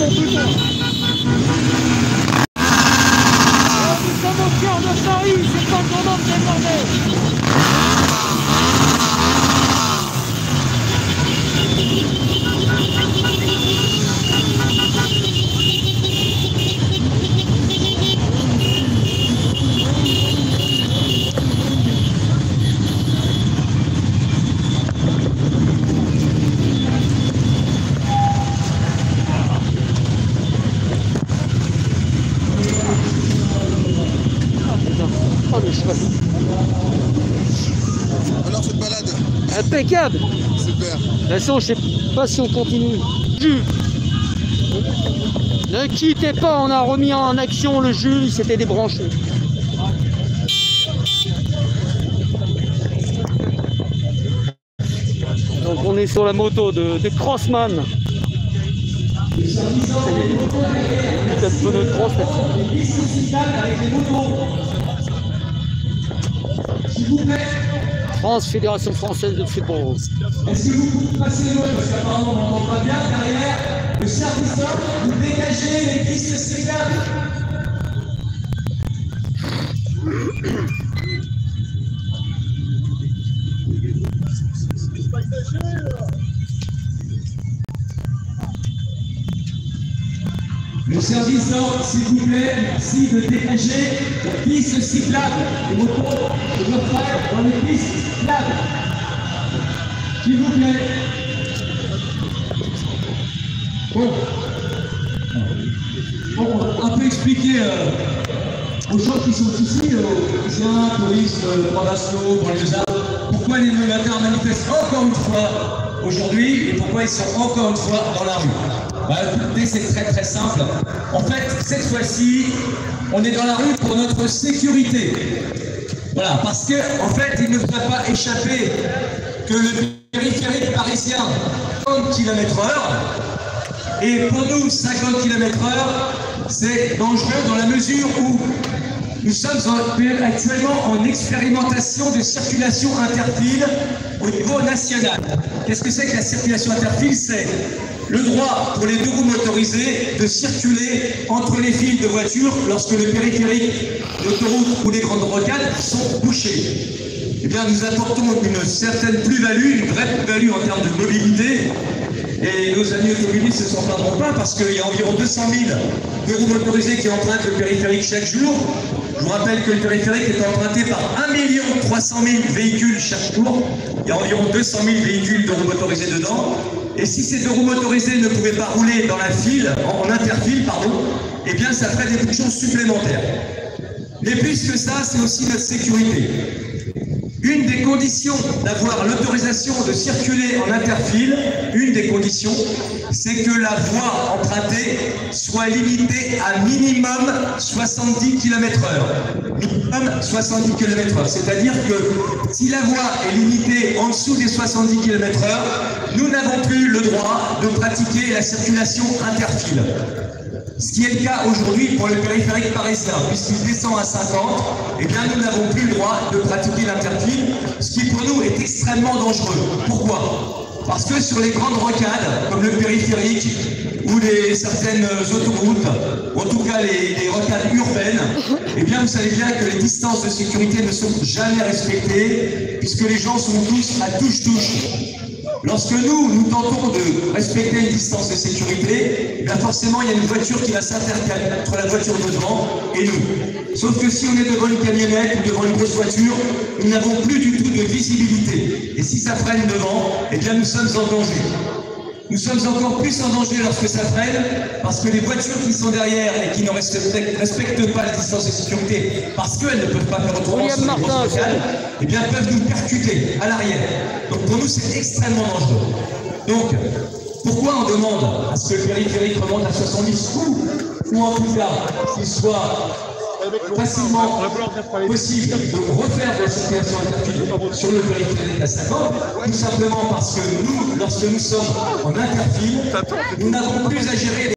mon putain. Nous sommes au cœur de Paris, c'est pas le moment de déborder. Oh le cheval. Alors cette balade? Impeccable. Super. De toute façon, je sais pas si on continue. Ne quittez pas, on a remis en action le jus, il s'était débranché. Donc on est sur la moto de Crossman. Putain de pneu de cross France, Fédération Française de Football. Est-ce que vous pouvez passer le mot? Parce qu'apparemment on n'entend pas bien. Derrière, le service d'ordre, vous dégagez les pistes cyclables. Le service d'ordre, s'il vous plaît, merci de dégager les pistes cyclables. Les motos de votre frère dans les pistes cyclables. S'il vous plaît. Bon, on peut expliquer aux gens qui sont ici, aux policiers, touristes, provinciaux, banlieusards, pourquoi les locataires manifestent encore une fois aujourd'hui et pourquoi ils sont encore une fois dans la rue. Écoutez, c'est très très simple. En fait, cette fois-ci, on est dans la rue pour notre sécurité. Voilà, parce que en fait, il ne vous a pas échappé que le périphérique parisien 50 km/h, et pour nous, 50 km/h, c'est dangereux dans la mesure où nous sommes actuellement en expérimentation de circulation interfile au niveau national. Qu'est-ce que c'est que la circulation interfile? C'est le droit pour les deux roues motorisées de circuler entre les files de voitures lorsque le périphérique, l'autoroute ou les grandes rocades sont bouchés. Eh bien, nous apportons une certaine plus-value, une vraie plus-value en termes de mobilité. Et nos amis automobilistes ne s'en plaindront pas parce qu'il y a environ 200 000 de roues motorisées qui empruntent le périphérique chaque jour. Je vous rappelle que le périphérique est emprunté par 1 300 000 véhicules chaque jour. Il y a environ 200 000 véhicules de roues motorisées dedans. Et si ces deux roues motorisées ne pouvaient pas rouler dans la file, en interfile, pardon, eh bien ça ferait des bouchons supplémentaires. Mais plus que ça, c'est aussi notre sécurité. Une des conditions d'avoir l'autorisation de circuler en interfile, une des conditions, c'est que la voie empruntée soit limitée à minimum 70 km/h. Minimum 70 km/h. C'est-à-dire que si la voie est limitée en dessous des 70 km/h, nous n'avons plus le droit de pratiquer la circulation interfile. Ce qui est le cas aujourd'hui pour le périphérique parisien, puisqu'il descend à 50, eh bien nous n'avons plus le droit de pratiquer l'interfile, ce qui pour nous est extrêmement dangereux. Pourquoi? Parce que sur les grandes rocades, comme le périphérique ou certaines autoroutes, ou en tout cas les rocades urbaines, eh bien vous savez bien que les distances de sécurité ne sont jamais respectées, puisque les gens sont tous à touche-touche. Lorsque nous tentons de respecter une distance de sécurité, eh bien forcément il y a une voiture qui va s'intercaler entre la voiture de devant et nous. Sauf que si on est devant une camionnette ou devant une grosse voiture, nous n'avons plus du tout de visibilité. Et si ça freine devant, eh bien nous sommes en danger. Nous sommes encore plus en danger lorsque ça freine, parce que les voitures qui sont derrière et qui ne respectent pas la distance de sécurité, parce qu'elles ne peuvent pas faire autrement sur les grosses rocades, eh bien peuvent nous percuter à l'arrière. Donc pour nous c'est extrêmement dangereux. Donc pourquoi on demande à ce que le périphérique remonte à 70 ou en tout cas qu'il soit facilement possible de refaire de la circulation interfile sur le périphérique à 50, tout simplement parce que nous, lorsque nous sommes en interfile, nous n'avons plus à gérer